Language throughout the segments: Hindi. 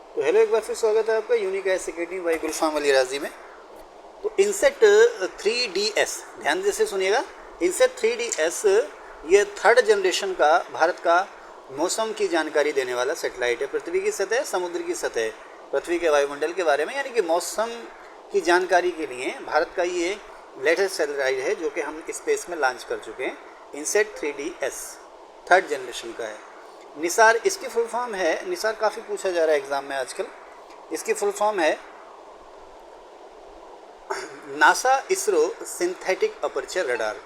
तो हेलो, एक बार फिर स्वागत है आपका यूनिक आईएएस अकेडमी बाई गुलफाम अली राजी में। तो इनसेट 3DS ध्यान से सुनिएगा। इनसेट 3DS ये थर्ड जनरेशन का भारत का मौसम की जानकारी देने वाला सेटेलाइट है। पृथ्वी की सतह, समुद्र की सतह, पृथ्वी के वायुमंडल के बारे में यानी कि मौसम की जानकारी के लिए भारत का ये लेटेस्ट सेटेलाइट है जो कि हम स्पेस में लॉन्च कर चुके हैं। इनसेट 3DS थर्ड जनरेशन का है। निसार इसकी फुल फॉर्म है, निसार काफ़ी पूछा जा रहा है एग्ज़ाम में आजकल। इसकी फुल फॉर्म है NASA ISRO synthetic aperture radar.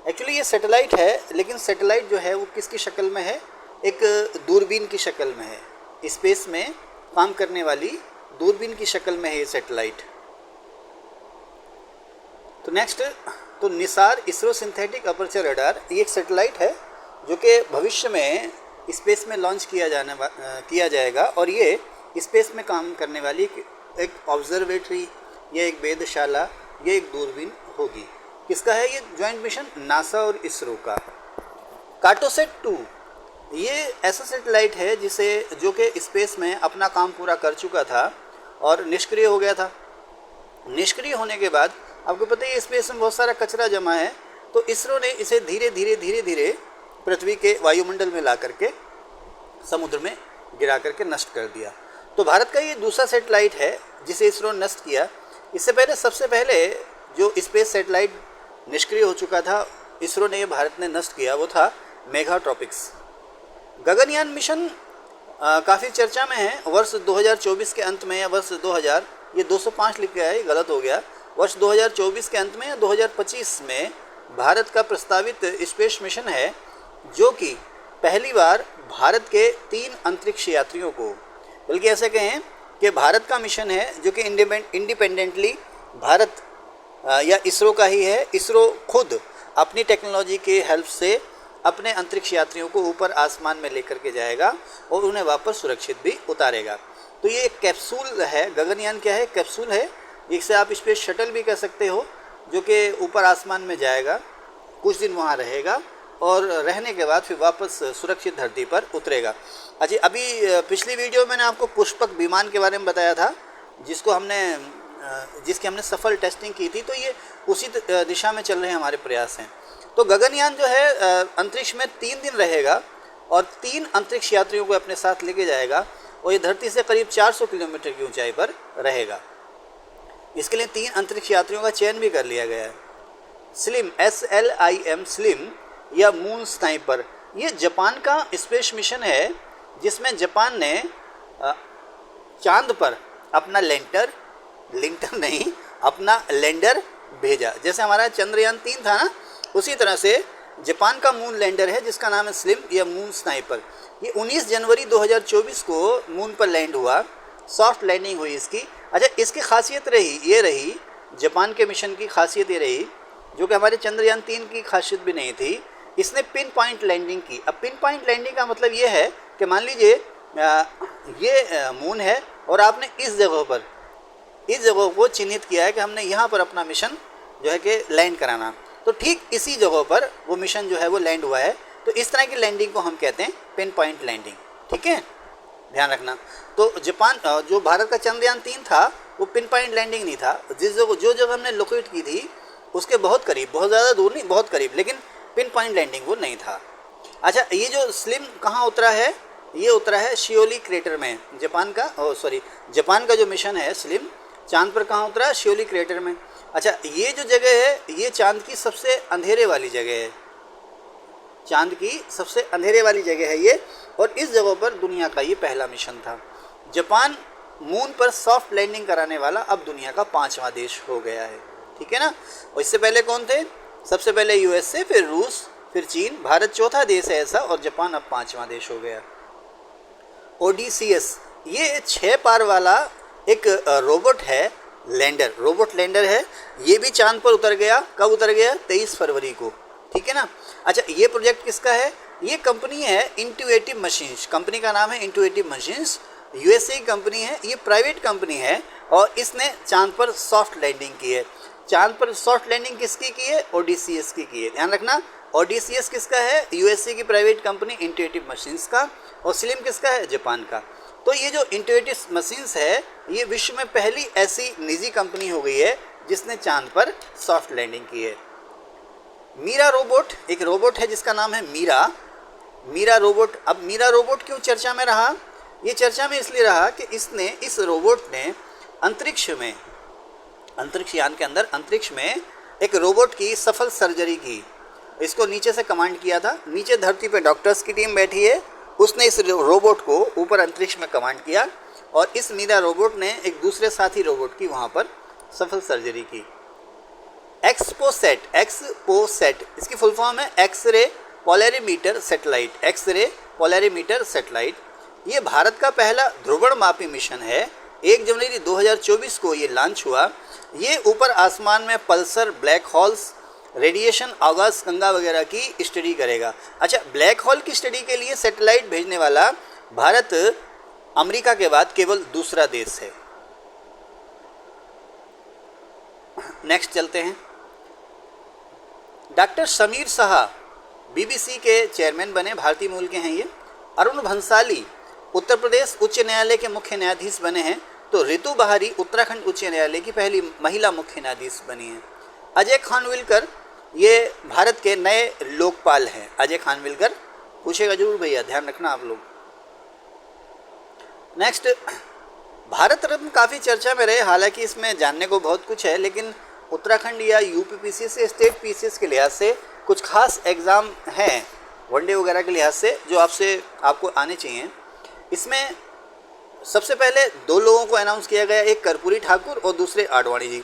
Actually ये सैटेलाइट है, लेकिन सैटेलाइट जो है वो किसकी शक्ल में है? एक दूरबीन की शक्ल में है। स्पेस में काम करने वाली दूरबीन की शक्ल में है ये सैटेलाइट। तो नेक्स्ट, तो Nisar ISRO synthetic aperture radar ये एक सैटेलाइट है जो कि भविष्य में स्पेस में लॉन्च किया जाएगा और ये स्पेस में काम करने वाली एक ऑब्जर्वेटरी या एक वेधशाला या एक दूरबीन होगी। किसका है ये ज्वाइंट मिशन? नासा और इसरो का। कार्टोसैट 2 ये ऐसा सैटेलाइट है जो कि स्पेस में अपना काम पूरा कर चुका था और निष्क्रिय हो गया था। निष्क्रिय होने के बाद आपको पता है स्पेस में बहुत सारा कचरा जमा है, तो इसरो ने इसे धीरे धीरे पृथ्वी के वायुमंडल में ला करके समुद्र में गिरा करके नष्ट कर दिया। तो भारत का ये दूसरा सैटेलाइट है जिसे इसरो ने नष्ट किया। इससे पहले सबसे पहले जो स्पेस सैटेलाइट निष्क्रिय हो चुका था, इसरो ने भारत ने नष्ट किया, वो था मेगाट्रॉपिक्स। गगनयान मिशन काफ़ी चर्चा में है। वर्ष 2024 के अंत में या वर्ष 2000, ये 205 लिख गया है, ये गलत हो गया। वर्ष 2024 के अंत में या 2025 में भारत का प्रस्तावित स्पेस मिशन है जो कि पहली बार भारत के 3 अंतरिक्ष यात्रियों को, बल्कि ऐसे कहें कि भारत का मिशन है जो कि इंडिपेंडेंटली भारत या इसरो का ही है। इसरो खुद अपनी टेक्नोलॉजी के हेल्प से अपने अंतरिक्ष यात्रियों को ऊपर आसमान में लेकर के जाएगा और उन्हें वापस सुरक्षित भी उतारेगा। तो ये एक कैप्सूल है। गगनयान क्या है? कैप्सूल है, जिससे आप स्पेस शटल भी कह सकते हो, जो कि ऊपर आसमान में जाएगा, कुछ दिन वहाँ रहेगा और रहने के बाद फिर वापस सुरक्षित धरती पर उतरेगा। अच्छा, अभी पिछली वीडियो में मैंने आपको पुष्पक विमान के बारे में बताया था जिसकी हमने सफल टेस्टिंग की थी। तो ये उसी दिशा में चल रहे हमारे प्रयास हैं। तो गगनयान जो है अंतरिक्ष में 3 दिन रहेगा और 3 अंतरिक्ष यात्रियों को अपने साथ लेके जाएगा और ये धरती से करीब 400 किलोमीटर की ऊंचाई पर रहेगा। इसके लिए 3 अंतरिक्ष यात्रियों का चयन भी कर लिया गया है। स्लिम SLIM स्लिम या मून स्नाइपर, ये जापान का स्पेस मिशन है जिसमें जापान ने चांद पर अपना अपना लैंडर भेजा। जैसे हमारा चंद्रयान 3 था ना, उसी तरह से जापान का मून लैंडर है जिसका नाम है स्लिम या मून स्नाइपर। ये 19 जनवरी 2024 को मून पर लैंड हुआ, सॉफ्ट लैंडिंग हुई इसकी। अच्छा, इसकी खासियत रही जापान के मिशन की खासियत ये रही, जो कि हमारे चंद्रयान 3 की खासियत भी नहीं थी, इसने पिन पॉइंट लैंडिंग की। अब पिन पॉइंट लैंडिंग का मतलब ये है कि मान लीजिए ये मून है और आपने इस जगह को चिन्हित किया है कि हमने यहाँ पर अपना मिशन जो है कि लैंड कराना, तो ठीक इसी जगह पर वो मिशन जो है वो लैंड हुआ है। तो इस तरह की लैंडिंग को हम कहते हैं पिन पॉइंट लैंडिंग। ठीक है, ध्यान रखना। तो जापान जो भारत का चंद्रयान 3 था वो पिन पॉइंट लैंडिंग नहीं था। जो जगह हमने लोकेट की थी उसके बहुत करीब, बहुत ज़्यादा दूर नहीं, बहुत करीब, लेकिन पिन पॉइंट लैंडिंग वो नहीं था। अच्छा, ये जो स्लिम कहाँ उतरा है? ये उतरा है शियोली क्रेटर में। जापान का जो मिशन है स्लिम, चांद पर कहाँ उतरा? शियोली क्रेटर में। अच्छा, ये जो जगह है ये चांद की सबसे अंधेरे वाली जगह है। चांद की सबसे अंधेरे वाली जगह है ये, और इस जगह पर दुनिया का ये पहला मिशन था। जापान मून पर सॉफ्ट लैंडिंग कराने वाला अब दुनिया का 5वां देश हो गया है। ठीक है ना। और इससे पहले कौन थे? सबसे पहले USA, फिर रूस, फिर चीन, भारत चौथा देश है ऐसा, और जापान अब 5वां देश हो गया। ODCS ये 6 पार वाला एक रोबोट लैंडर है। ये भी चांद पर उतर गया। कब उतर गया? 23 फरवरी को। ठीक है ना। अच्छा, ये प्रोजेक्ट किसका है? ये कंपनी है इंट्यूटिव मशीन्स। कंपनी का नाम है इंट्यूटिव मशीन्स, USA की कंपनी है, ये प्राइवेट कंपनी है और इसने चांद पर सॉफ्ट लैंडिंग की है। चांद पर सॉफ्ट लैंडिंग किसकी की है? ODCS की है। ध्यान रखना, ODCS किसका है? USA की प्राइवेट कंपनी इंट्यूटिव मशीन्स का, और स्लिम किसका है? जापान का। तो ये जो इंट्यूटिव मशीन्स है, ये विश्व में पहली ऐसी निजी कंपनी हो गई है जिसने चांद पर सॉफ्ट लैंडिंग की है। मीरा रोबोट एक रोबोट है जिसका नाम है मीरा रोबोट। अब मीरा रोबोट क्यों चर्चा में रहा? ये चर्चा में इसलिए रहा कि इस रोबोट ने अंतरिक्ष यान के अंदर अंतरिक्ष में एक रोबोट की सफल सर्जरी की। इसको नीचे से कमांड किया था, नीचे धरती पे डॉक्टर्स की टीम बैठी है, उसने इस रोबोट को ऊपर अंतरिक्ष में कमांड किया और इस मीरा रोबोट ने एक दूसरे साथी रोबोट की वहाँ पर सफल सर्जरी की। एक्सपोसेट इसकी फुल फॉर्म है एक्सरे पोलैरीमीटर सैटेलाइट। ये भारत का पहला ध्रुवणमापी मिशन है। 1 जनवरी 2024 को ये लॉन्च हुआ। ये ऊपर आसमान में पल्सर, ब्लैक होल्स, रेडिएशन, आकाश गंगा वगैरह की स्टडी करेगा। अच्छा, ब्लैक होल की स्टडी के लिए सैटेलाइट भेजने वाला भारत अमेरिका के बाद केवल दूसरा देश है। नेक्स्ट चलते हैं। डॉक्टर समीर शाह बीबीसी के चेयरमैन बने, भारतीय मूल के हैं ये। अरुण भंसाली उत्तर प्रदेश उच्च न्यायालय के मुख्य न्यायाधीश बने हैं। तो रितु बहारी उत्तराखंड उच्च न्यायालय की पहली महिला मुख्य न्यायाधीश बनी हैं। अजय खानविलकर ये भारत के नए लोकपाल हैं। अजय खानविलकर पूछेगा जरूर भैया, ध्यान रखना आप लोग। नेक्स्ट, भारत रत्न काफ़ी चर्चा में रहे, हालांकि इसमें जानने को बहुत कुछ है, लेकिन उत्तराखंड या यूपी पीसीएस से स्टेट पीसीएस के लिहाज से कुछ खास एग्ज़ाम हैं वनडे वगैरह के लिहाज से जो आपको आने चाहिए। इसमें सबसे पहले 2 लोगों को अनाउंस किया गया, एक कर्पूरी ठाकुर और दूसरे आडवाणी जी।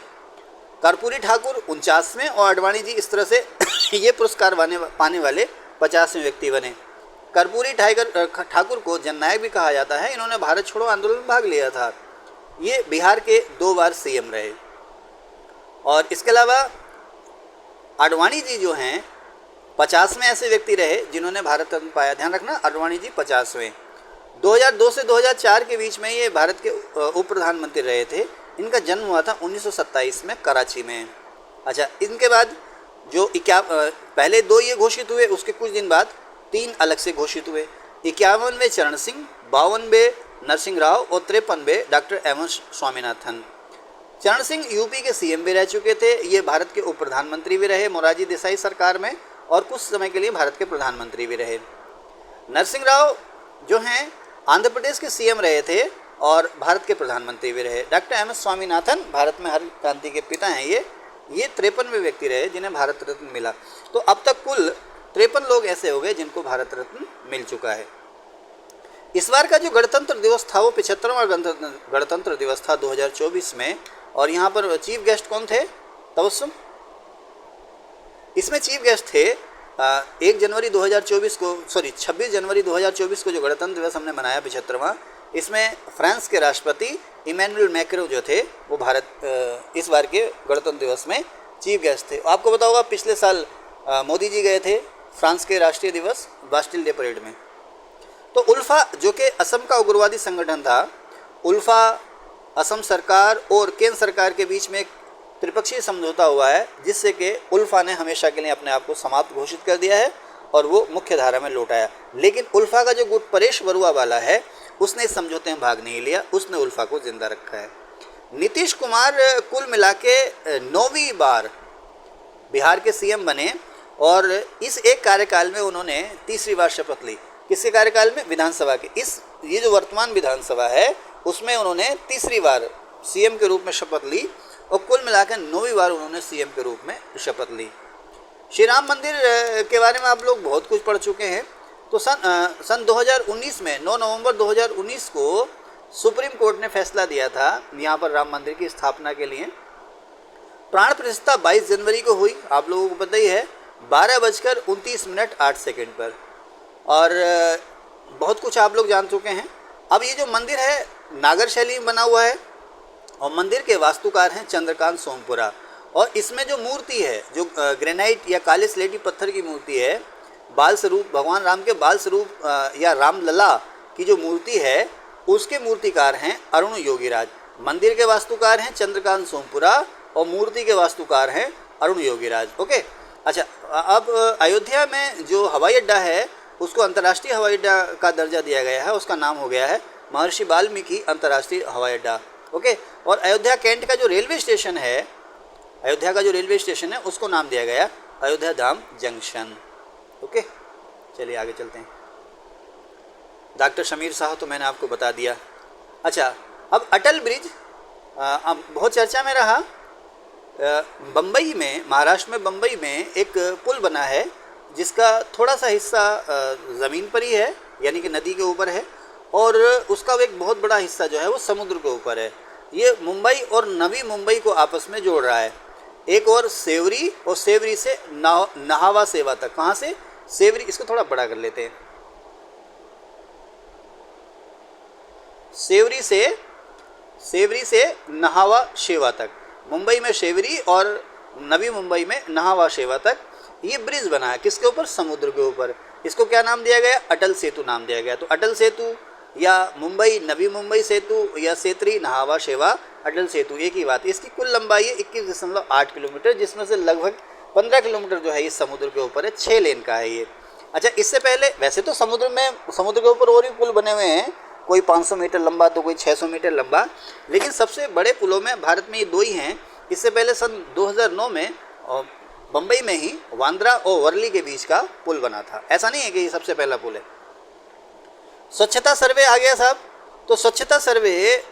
कर्पूरी ठाकुर 49वें और आडवाणी जी इस तरह से ये पुरस्कार पाने वाले 50वें व्यक्ति बने। कर्पूरी ठाकुर को जननायक भी कहा जाता है। इन्होंने भारत छोड़ो आंदोलन में भाग लिया था। ये बिहार के 2 बार सीएम रहे। और इसके अलावा आडवाणी जी जो हैं 50वें ऐसे व्यक्ति रहे जिन्होंने भारत रत्न पाया। ध्यान रखना, आडवाणी जी 50वें। 2002 से 2004 के बीच में ये भारत के उप प्रधानमंत्री रहे थे। इनका जन्म हुआ था 1927 में कराची में। अच्छा, इनके बाद जो पहले 2 ये घोषित हुए, उसके कुछ दिन बाद 3 अलग से घोषित हुए। 51वें चरण सिंह, 52वें नरसिंह राव और 53वें डॉक्टर एम एस स्वामीनाथन। चरण सिंह यूपी के सीएम भी रह चुके थे। ये भारत के उप प्रधानमंत्री भी रहे मोरारजी देसाई सरकार में और कुछ समय के लिए भारत के प्रधानमंत्री भी रहे। नरसिंह राव जो हैं आंध्र प्रदेश के सीएम रहे थे और भारत के प्रधानमंत्री भी रहे। Doctor M S Swaminathan Bharat में हरित क्रांति के पिता हैं। ये 53वें व्यक्ति रहे जिन्हें भारत रत्न मिला। तो अब तक कुल 53 लोग ऐसे हो गए जिनको भारत रत्न मिल चुका है। इस बार का जो गणतंत्र दिवस था वो 75वां गणतंत्र दिवस था 2024 में। और यहाँ पर चीफ गेस्ट कौन थे? तबस्सुम। इसमें चीफ गेस्ट थे 26 जनवरी 2024 को जो गणतंत्र दिवस हमने मनाया 75वां, इसमें फ्रांस के राष्ट्रपति इमैनुअल मैक्रों जो थे वो भारत इस बार के गणतंत्र दिवस में चीफ गेस्ट थे। आपको पता होगा पिछले साल मोदी जी गए थे फ्रांस के राष्ट्रीय दिवस बास्टिल डे परेड में। तो उल्फा जो कि असम का उग्रवादी संगठन था, उल्फा असम सरकार और केंद्र सरकार के बीच में एक त्रिपक्षीय समझौता हुआ है जिससे कि उल्फा ने हमेशा के लिए अपने आप को समाप्त घोषित कर दिया है और वो मुख्य धारा में लौटाया। लेकिन उल्फा का जो गुट परेश बरुआ वाला है उसने इस समझौते में भाग नहीं लिया, उसने उल्फा को जिंदा रखा है। नीतीश कुमार कुल मिला के 9वीं बार बिहार के सीएम बने और इस एक कार्यकाल में उन्होंने 3री बार शपथ ली। किसके कार्यकाल में? विधानसभा के। ये जो वर्तमान विधानसभा है उसमें उन्होंने 3री बार सीएम के रूप में शपथ ली और कुल मिलाकर 9वीं बार उन्होंने सीएम के रूप में शपथ ली। श्री राम मंदिर के बारे में आप लोग बहुत कुछ पढ़ चुके हैं। तो सन 2019 में 9 नवंबर 2019 को सुप्रीम कोर्ट ने फैसला दिया था यहाँ पर राम मंदिर की स्थापना के लिए। प्राण प्रतिष्ठा 22 जनवरी को हुई, आप लोगों को पता ही है, 12:29 पर। और बहुत कुछ आप लोग जान चुके हैं। अब ये जो मंदिर है नागर शैली में बना हुआ है और मंदिर के वास्तुकार हैं चंद्रकांत सोमपुरा। और इसमें जो मूर्ति है, जो ग्रेनाइट या काले स्लेटी पत्थर की मूर्ति है, बाल स्वरूप भगवान राम के बाल स्वरूप या रामलला की जो मूर्ति है उसके मूर्तिकार हैं अरुण योगीराज। मंदिर के वास्तुकार हैं चंद्रकांत सोमपुरा और मूर्ति के वास्तुकार हैं अरुण योगीराज। ओके, अच्छा, अब अयोध्या में जो हवाई अड्डा है उसको अंतर्राष्ट्रीय हवाई अड्डा का दर्जा दिया गया है। उसका नाम हो गया है महर्षि वाल्मीकि अंतर्राष्ट्रीय हवाई अड्डा। ओके, और अयोध्या कैंट का जो रेलवे स्टेशन है, अयोध्या का जो रेलवे स्टेशन है उसको नाम दिया गया अयोध्या धाम जंक्शन। ओके, चलिए आगे चलते हैं। डॉक्टर शमीर शाह तो मैंने आपको बता दिया। अच्छा, अब अटल ब्रिज अब बहुत चर्चा में रहा। बम्बई में, महाराष्ट्र में बम्बई में एक पुल बना है जिसका थोड़ा सा हिस्सा ज़मीन पर ही है, यानी कि नदी के ऊपर है, और उसका एक बहुत बड़ा हिस्सा जो है वो समुद्र के ऊपर है। ये मुंबई और नवी मुंबई को आपस में जोड़ रहा है। एक और सेवरी, और सेवरी से नहावा सेवा तक। कहाँ से? सेवरी, इसको थोड़ा बड़ा कर लेते हैं। सेवरी से नहावा शेवा तक, मुंबई में शेवरी और नवी मुंबई में नहावा शेवा तक ये ब्रिज बना है। किसके ऊपर? समुद्र के ऊपर। इसको क्या नाम दिया गया? अटल सेतु नाम दिया गया। तो अटल सेतु या मुंबई नवी मुंबई सेतु या सेतरी नहावा शेवा अटल सेतु, एक ही बात। इसकी कुल लंबाई है 21.8 किलोमीटर, जिसमें से लगभग 15 किलोमीटर जो है ये समुद्र के ऊपर है। 6 लेन का है ये। अच्छा, इससे पहले वैसे तो समुद्र के ऊपर और भी पुल बने हुए हैं, कोई 500 मीटर लंबा तो कोई 600 मीटर लंबा, लेकिन सबसे बड़े पुलों में भारत में ये 2 ही हैं। इससे पहले सन 2009 में बम्बई में ही बांद्रा और वर्ली के बीच का पुल बना था। ऐसा नहीं है कि ये सबसे पहला पुल है। स्वच्छता सर्वे आ गया साहब। तो स्वच्छता सर्वे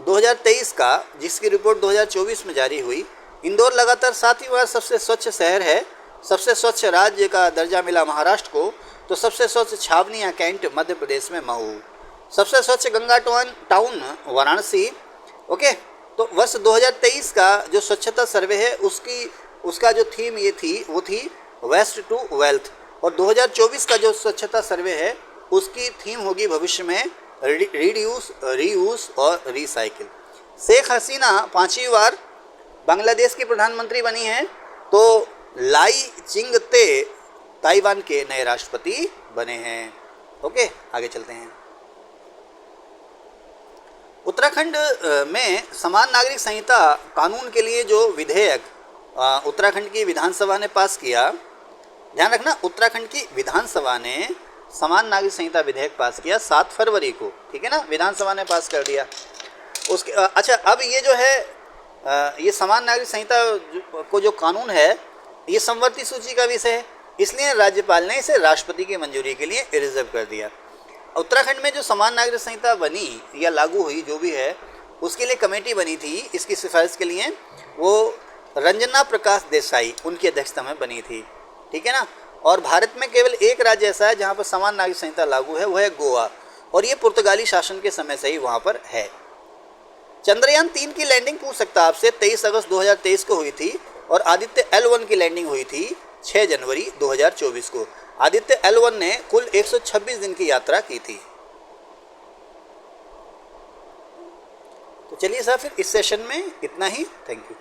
2023 का, जिसकी रिपोर्ट 2024 में जारी हुई, इंदौर लगातार 7वीं बार सबसे स्वच्छ शहर है। सबसे स्वच्छ राज्य का दर्जा मिला महाराष्ट्र को। तो सबसे स्वच्छ छावनी या कैंट मध्य प्रदेश में महू। सबसे स्वच्छ गंगा टाउन वाराणसी। ओके, तो वर्ष 2023 का जो स्वच्छता सर्वे है उसका जो थीम वो थी वेस्ट टू वेल्थ, और 2024 का जो स्वच्छता सर्वे है उसकी थीम होगी भविष्य में रिड्यूस, रीयूज और रिसाइकिल। शेख हसीना 5वीं बार बांग्लादेश की प्रधानमंत्री बनी हैं। तो लाई चिंगते ताइवान के नए राष्ट्रपति बने हैं। ओके, आगे चलते हैं। उत्तराखंड में समान नागरिक संहिता कानून के लिए जो विधेयक उत्तराखंड की विधानसभा ने पास किया, ध्यान रखना, उत्तराखंड की विधानसभा ने समान नागरिक संहिता विधेयक पास किया 7 फरवरी को। ठीक है ना, विधानसभा ने पास कर दिया उसके। अच्छा, अब ये जो है ये समान नागरिक संहिता को जो कानून है ये समवर्ती सूची का विषय है, इसलिए राज्यपाल ने इसे राष्ट्रपति की मंजूरी के लिए रिजर्व कर दिया। उत्तराखंड में जो समान नागरिक संहिता बनी या लागू हुई जो भी है, उसके लिए कमेटी बनी थी, इसकी सिफारिश के लिए वो रंजना प्रकाश देसाई उनकी अध्यक्षता में बनी थी। ठीक है ना, और भारत में केवल एक राज्य ऐसा है जहाँ पर समान नागरिक संहिता लागू है, वो है गोवा, और ये पुर्तगाली शासन के समय से ही वहाँ पर है। चंद्रयान 3 की लैंडिंग पूछ सकता है आपसे, 23 अगस्त 2023 को हुई थी, और आदित्य L1 की लैंडिंग हुई थी 6 जनवरी 2024 को। आदित्य L1 ने कुल 126 दिन की यात्रा की थी। तो चलिए साहब, फिर इस सेशन में इतना ही। Thank you.